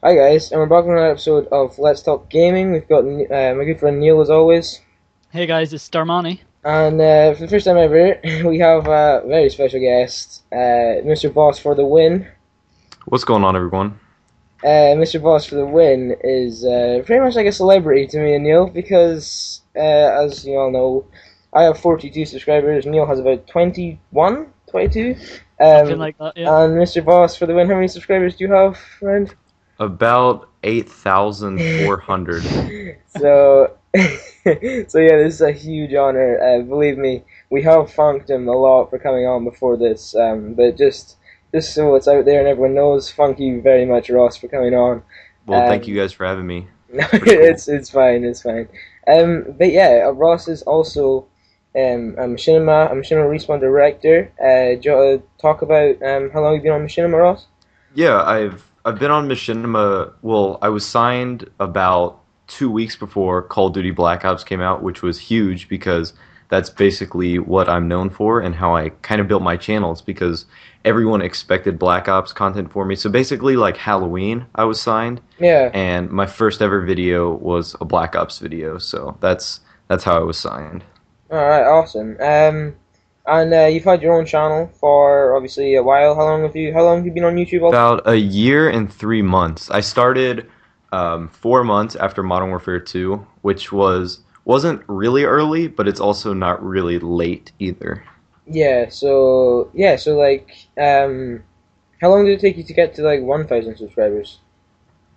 Hi guys, and we're back on another episode of Let's Talk Gaming. We've got my good friend Neil as always, Hey guys, it's Darmani. and for the first time ever, we have a very special guest, Mr. Boss for the win. What's going on, everyone? Mr. Boss for the win is pretty much like a celebrity to me and Neil because, as you all know, I have 42 subscribers. Neil has about 21, 22. Something like that, yeah. And Mr. Boss for the win, how many subscribers do you have, friend? About 8,400. So, so yeah, this is a huge honor. Believe me, we have thanked him a lot for coming on before this. But just so it's out there and everyone knows, thank you very much, Ross, for coming on. Well, thank you guys for having me. No, Pretty cool. it's fine, it's fine. But yeah, Ross is also a machinima respawn director. Do you want to talk about how long you've been on machinima, Ross? Yeah, I've been on Machinima. Well, I was signed about 2 weeks before Call of Duty Black Ops came out, which was huge because that's basically what I'm known for and how I kind of built my channels because everyone expected Black Ops content for me. So basically, like Halloween, I was signed, Yeah. and my first ever video was a Black Ops video. So that's how I was signed. All right, awesome. And you've had your own channel for obviously a while. How long have you been on YouTube? About a year and 3 months. I started 4 months after Modern Warfare 2, which wasn't really early, but it's also not really late either. So like, how long did it take you to get to like 1,000 subscribers?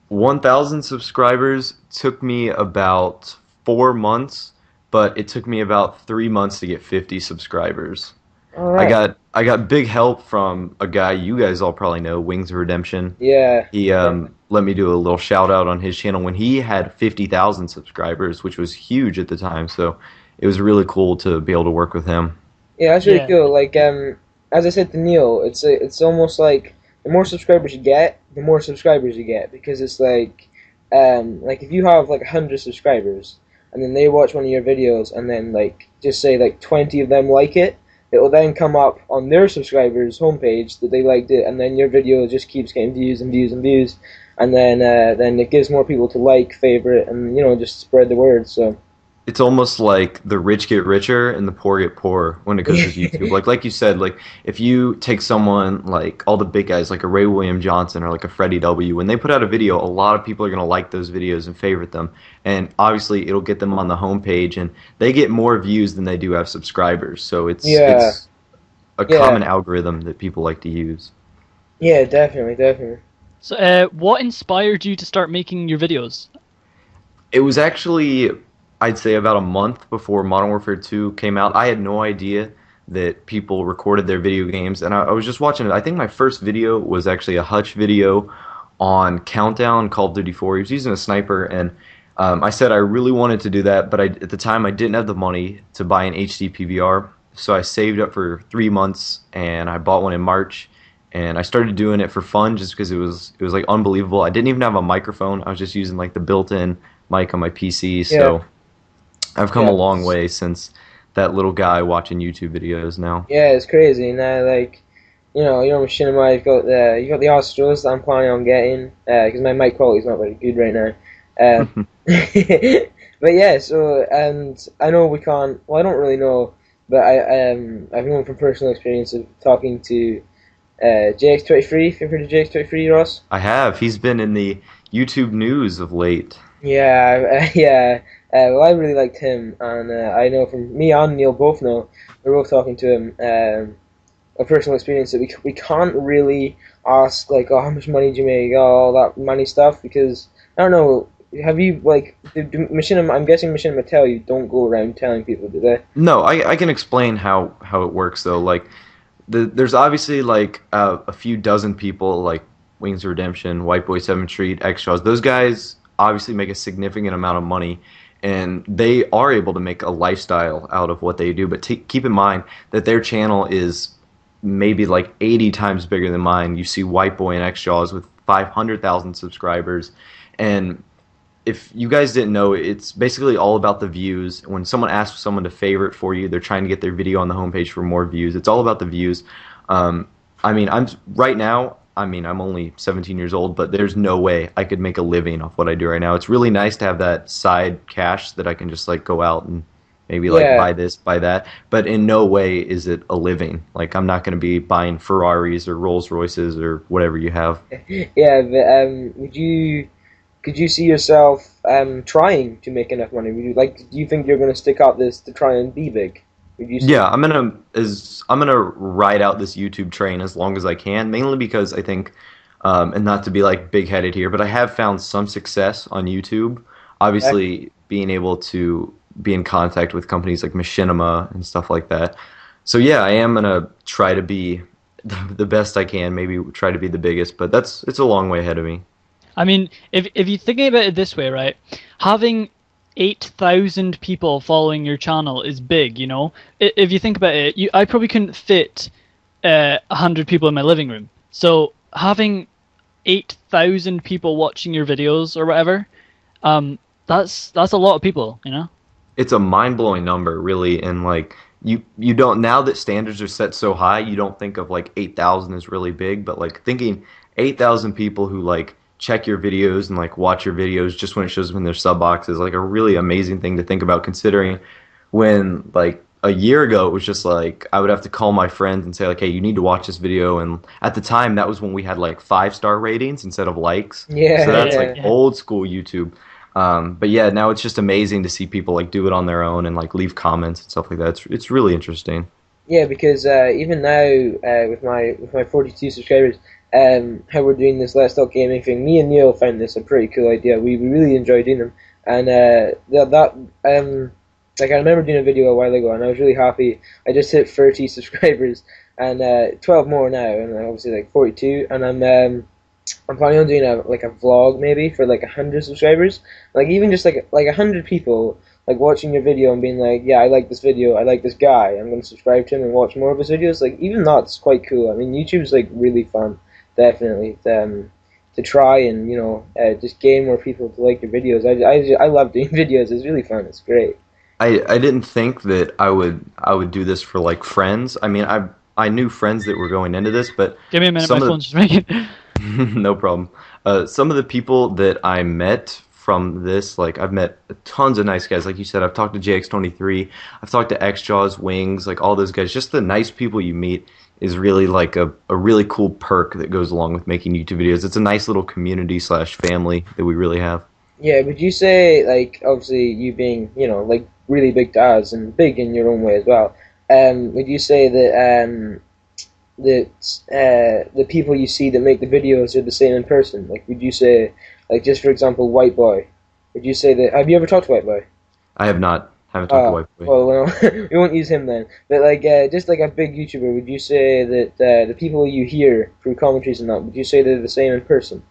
1,000 subscribers took me about 4 months, but it took me about 3 months to get 50 subscribers. All I right. got I got big help from a guy you guys all probably know, Wings of Redemption. Yeah. He Yeah. let me do a little shout out on his channel when he had 50,000 subscribers, which was huge at the time. So it was really cool to be able to work with him. Yeah, that's really Yeah, cool. Like, as I said to Neil, it's almost like the more subscribers you get, the more subscribers you get because it's like if you have like 100 subscribers and then they watch one of your videos and then like just say like 20 of them like it, it will then come up on their subscribers homepage that they liked it, and then your video just keeps getting views and views and views, and then it gives more people to like, favorite, and just spread the word. So. It's almost like the rich get richer and the poor get poorer when it comes to YouTube. Like you said, like if you take someone like all the big guys like a Ray William Johnson or like a Freddie W, when they put out a video, a lot of people are going to like those videos and favorite them. And obviously it'll get them on the homepage and they get more views than they do have subscribers. So Yeah, it's a yeah, common algorithm that people like to use. yeah, definitely, definitely. So, what inspired you to start making your videos? It was actually, I'd say, about a month before Modern Warfare 2 came out. I had no idea that people recorded their video games, and I was just watching it. I think my first video was actually a Hutch video on Countdown Call of Duty 4. He was using a sniper, and I said I really wanted to do that, but at the time I didn't have the money to buy an HD PVR, so I saved up for 3 months, and I bought one in March. And I started doing it for fun just because it was like unbelievable. I didn't even have a microphone. I was just using like the built-in mic on my PC. Yeah, So I've come a yeah, long way since that little guy watching YouTube videos now. yeah. It's crazy now. Like, machinima. You've got the Astros that I'm planning on getting because my mic quality is not very good right now. But yeah. So and I know we can't. Well, I don't really know, but I've known from personal experience of talking to JX23. If you've heard of JX23, Ross? I have. He's been in the YouTube news of late. Yeah, yeah. Well, I really liked him, and I know from me and Neil both know we're both talking to him. A personal experience that we can't really ask like, oh, how much money do you make, oh, all that money stuff, because I don't know. Have you like do Machinima? I'm guessing Machinima tell you don't go around telling people, do they? No, I can explain how it works though. Like there's obviously like a few dozen people like Wings of Redemption, White Boy 7th Street, X-Jaws. Those guys obviously make a significant amount of money, and they are able to make a lifestyle out of what they do. But keep in mind that their channel is maybe like 80 times bigger than mine. You see White Boy and X-Jaws with 500,000 subscribers, and if you guys didn't know, it's basically all about the views. When someone asks someone to favorite for you, they're trying to get their video on the homepage for more views. It's all about the views. I mean, I'm right now I mean, I'm only 17 years old, but there's no way I could make a living off what I do right now. It's really nice to have that side cash that I can just like go out and maybe like Yeah, buy this, buy that, but in no way is it a living. Like I'm not going to be buying Ferraris or Rolls Royces or whatever you have. yeah. But could you see yourself trying to make enough money? Would you do you think you're going to stick out this to try and be big? Would you say? Yeah, I'm gonna ride out this YouTube train as long as I can, mainly because I think, and not to be like big headed here, but I have found some success on YouTube. Uh, Obviously, being able to be in contact with companies like Machinima and stuff like that. So yeah, I am gonna try to be the best I can. Maybe try to be the biggest, but it's a long way ahead of me. I mean, if you're thinking about it this way, right? Having 8,000 people following your channel is big, you know? If you think about it, I probably couldn't fit 100 people in my living room. So having 8,000 people watching your videos or whatever, that's a lot of people, you know? It's a mind-blowing number, really, and like you don't, now that standards are set so high, you don't think of like 8,000 as really big, but like thinking 8,000 people who like check your videos and like watch your videos just when it shows up in their sub box is like a really amazing thing to think about, considering when like a year ago it was just like I would have to call my friends and say like, hey, you need to watch this video, and at the time that was when we had like 5-star ratings instead of likes, so yeah, that's yeah. like old school YouTube. But yeah, now it's just amazing to see people like do it on their own and like leave comments and stuff like that. It's really interesting. Yeah, because even now with my 42 subscribers, how we're doing this Let's Talk Gaming thing, me and Neil found this a pretty cool idea. We really enjoy doing them, and like I remember doing a video a while ago, and I was really happy. I just hit 30 subscribers, and 12 more now, and obviously like 42, and I'm planning on doing a vlog maybe for like 100 subscribers, like even just like 100 people like watching your video and being like, yeah, I like this video, I like this guy, I'm going to subscribe to him and watch more of his videos. Like even that's quite cool. I mean, YouTube's like really fun, definitely, to try and just gain more people to like your videos. I love doing videos. It's really fun. It's great. I didn't think that I would do this for like friends. I mean, I knew friends that were going into this, but Give me a minute, my some of phone's just ringing. no problem. Some of the people that I met from this, like I've met tons of nice guys. Like you said, I've talked to JX23, I've talked to XJaws, Wings, like all those guys. Just the nice people you meet is really like a really cool perk that goes along with making YouTube videos. It's a nice little community slash family that we really have. Yeah, would you say, like, obviously you being, like really big to us and big in your own way as well, would you say that the people you see that make the videos are the same in person? Like, would you say, like, just for example, White Boy, would you say that, have you ever talked to White Boy? I have not, haven't talked to White Boy. Well, we won't use him then. But like, just like a big YouTuber, would you say that the people you hear through commentaries and that, would you say they're the same in person?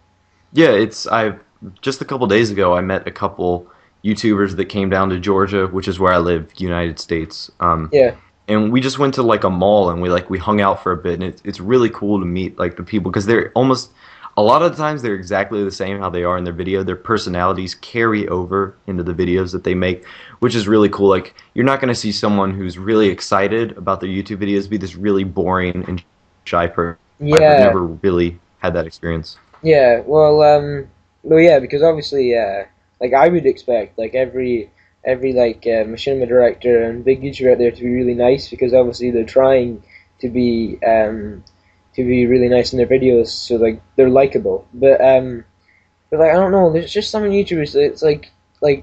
Yeah, I've just a couple days ago I met a couple YouTubers that came down to Georgia, which is where I live, United States. Yeah. And we just went to like a mall and we hung out for a bit, and it's really cool to meet like the people, because they're almost, a lot of the times they're exactly the same how they are in their video. Their personalities carry over into the videos that they make, which is really cool. Like you're not going to see someone who's really excited about their YouTube videos be this really boring and shy person. I've Yeah. never really had that experience. Yeah. Well, yeah, because obviously, like I would expect like every like machinima director and big YouTuber out there to be really nice, because obviously they're trying to be really nice in their videos, so like they're likable. But like I don't know, there's just some YouTubers that it's like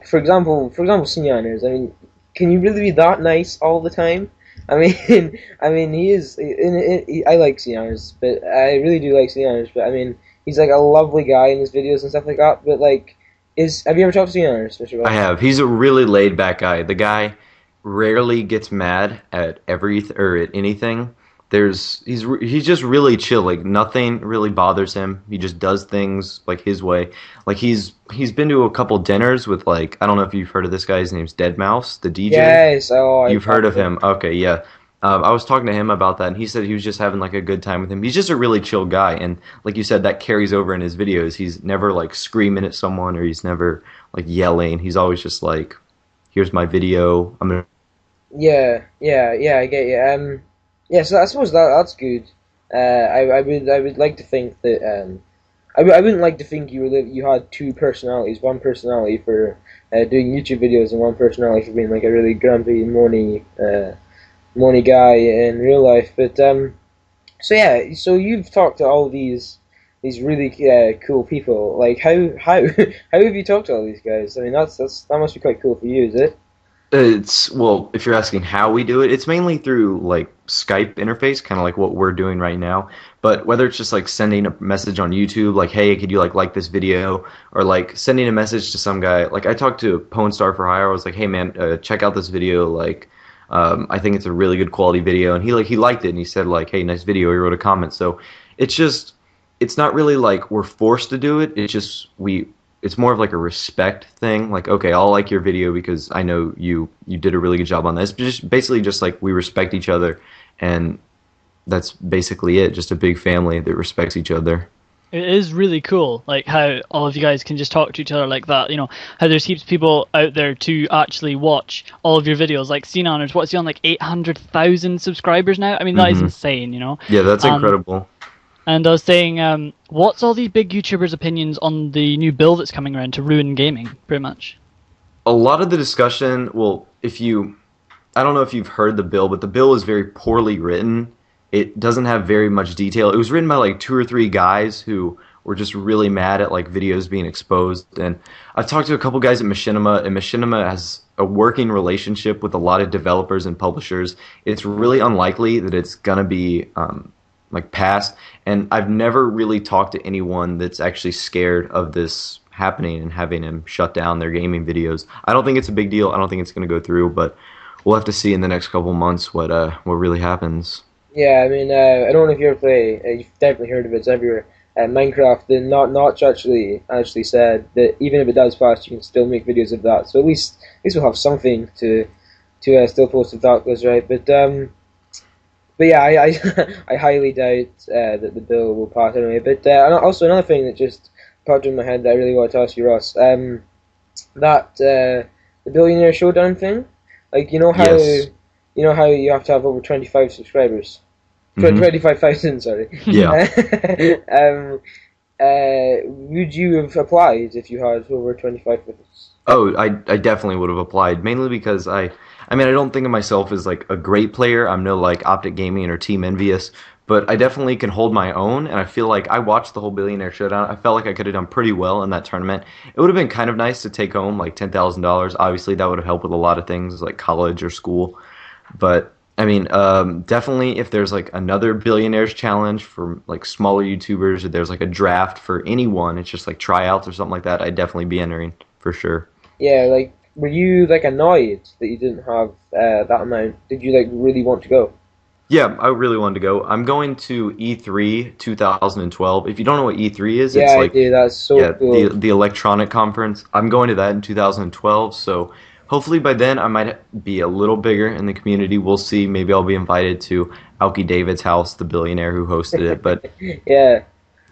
for example Sinyaners. I mean, can you really be that nice all the time? I mean, I mean he is. I like Sinyaners, but I really do like Sinyaners. But I mean, he's like a lovely guy in his videos and stuff like that. But like, have you ever talked to Sinyaners, Mr. I Boss? have. He's a really laid back guy. The guy rarely gets mad at or at anything. He's just really chill. Like nothing really bothers him. He just does things like his way. Like he's been to a couple dinners with, like, I don't know if you've heard of this guy. His name's Deadmau5, the DJ. Yes. Oh, You've heard of him. Okay, yeah. I was talking to him about that, and he said he was just having like a good time with him. He's just a really chill guy, and like you said, that carries over in his videos. He's never like screaming at someone, or he's never like yelling. He's always just like, "Here's my video. I'm gonna." Yeah, yeah, yeah. I get you. Yeah. So I suppose that's good. I would like to think that I wouldn't like to think you had two personalities, one personality for doing YouTube videos and one personality for being like a really grumpy, moany guy in real life. But so yeah, so you've talked to all these really cool people. Like how have you talked to all these guys? I mean, that must be quite cool for you, is it? It's well, if you're asking how we do it, it's mainly through like Skype interface, kind of like what we're doing right now. But whether it's just like sending a message on YouTube, like, "Hey, could you like this video?" or like sending a message to some guy. Like I talked to Pwn Star for Hire. I was like, "Hey, man, check out this video. Like, I think it's a really good quality video." And he liked it and he said like, "Hey, nice video." He wrote a comment. So it's just it's not really like we're forced to do it. It's just it's more of like a respect thing. Like, okay, I'll like your video because I know you did a really good job on this. Just basically just like we respect each other, and that's basically it. Just a big family that respects each other. It is really cool, like how all of you guys can just talk to each other like that. You know, how there's heaps of people out there to actually watch all of your videos. Like Honors, what's he on, like 800,000 subscribers now? I mean, that is insane, you know? Yeah, that's incredible. And I was saying, what's all these big YouTubers' opinions on the new bill that's coming around to ruin gaming, pretty much? A lot of the discussion, well, I don't know if you've heard the bill, but the bill is very poorly written. It doesn't have very much detail. It was written by like two or three guys who were just really mad at like videos being exposed. And I've talked to a couple guys at Machinima, and Machinima has a working relationship with a lot of developers and publishers. It's really unlikely that it's gonna be like passed. And I've never really talked to anyone that's actually scared of this happening and having him shut down their gaming videos. I don't think it's a big deal. I don't think it's going to go through, but we'll have to see in the next couple months what really happens. Yeah, I mean, I don't know if you ever play. You've definitely heard of it. It's everywhere. Minecraft, the Notch actually said that even if it does pass, you can still make videos of that. So at least we'll have something to still post if that goes right. But yeah, I highly doubt that the bill will pass anyway. But also another thing that just popped in my head that I really want to ask you, Ross, that the Billionaire Showdown thing, like Yes. you know how you have to have over 25 subscribers, hmm 25,000, sorry. Yeah. Would you have applied if you had over 25 minutes? Oh, I definitely would have applied, mainly because I mean, I don't think of myself as like a great player. I'm no like Optic Gaming or Team Envious, but I definitely can hold my own. And I feel like I watched the whole Billionaire Showdown. I felt like I could have done pretty well in that tournament. It would have been kind of nice to take home like $10,000. Obviously, that would have helped with a lot of things like college or school. But I mean, definitely if there's like another Billionaires Challenge for like smaller YouTubers, or there's like a draft for anyone, it's just like tryouts or something like that, I'd definitely be entering for sure. Yeah, like, were you like annoyed that you didn't have that amount? Did you like really want to go? Yeah, I really wanted to go. I'm going to E3 2012. If you don't know what E3 is, Yeah, it's I like did. That's so yeah, the cool. the electronic conference. I'm going to that in 2012, so hopefully by then I might be a little bigger in the community. We'll see. Maybe I'll be invited to Alki David's house, the billionaire who hosted it. But Yeah,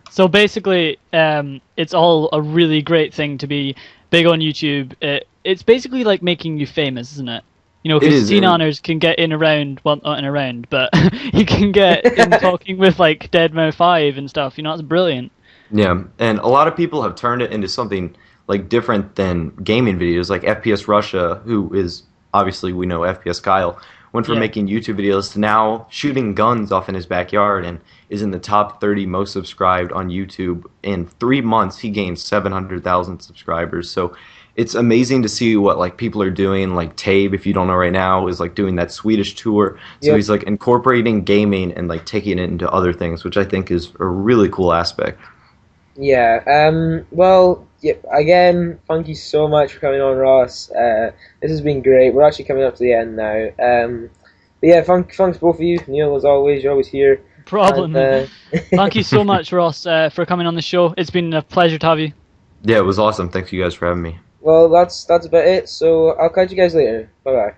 So basically, it's all a really great thing to be big on YouTube. It's basically like making you famous, isn't it? You know, it because is, Scene and Honors can get in around, well, not in around, but he can get in talking with like Deadmau 5 and stuff. You know, that's brilliant. yeah, and a lot of people have turned it into something like different than gaming videos. Like FPS Russia, who is obviously we know FPS Kyle, went from Yeah. making YouTube videos to now shooting guns off in his backyard and is in the top 30 most subscribed on YouTube. In 3 months, he gained 700,000 subscribers. So it's amazing to see what like people are doing. Like Tabe, if you don't know right now, is like doing that Swedish tour. So yep, he's like incorporating gaming and like taking it into other things, which I think is a really cool aspect. yeah. Well, yep. Again, thank you so much for coming on, Ross. This has been great. We're actually coming up to the end now. But yeah, thanks both of you, Neil. As always, you're always here. And Problem. Thank you so much, Ross, for coming on the show. It's been a pleasure to have you. Yeah, it was awesome. Thanks you guys for having me. well, that's about it. So I'll catch you guys later. Bye bye.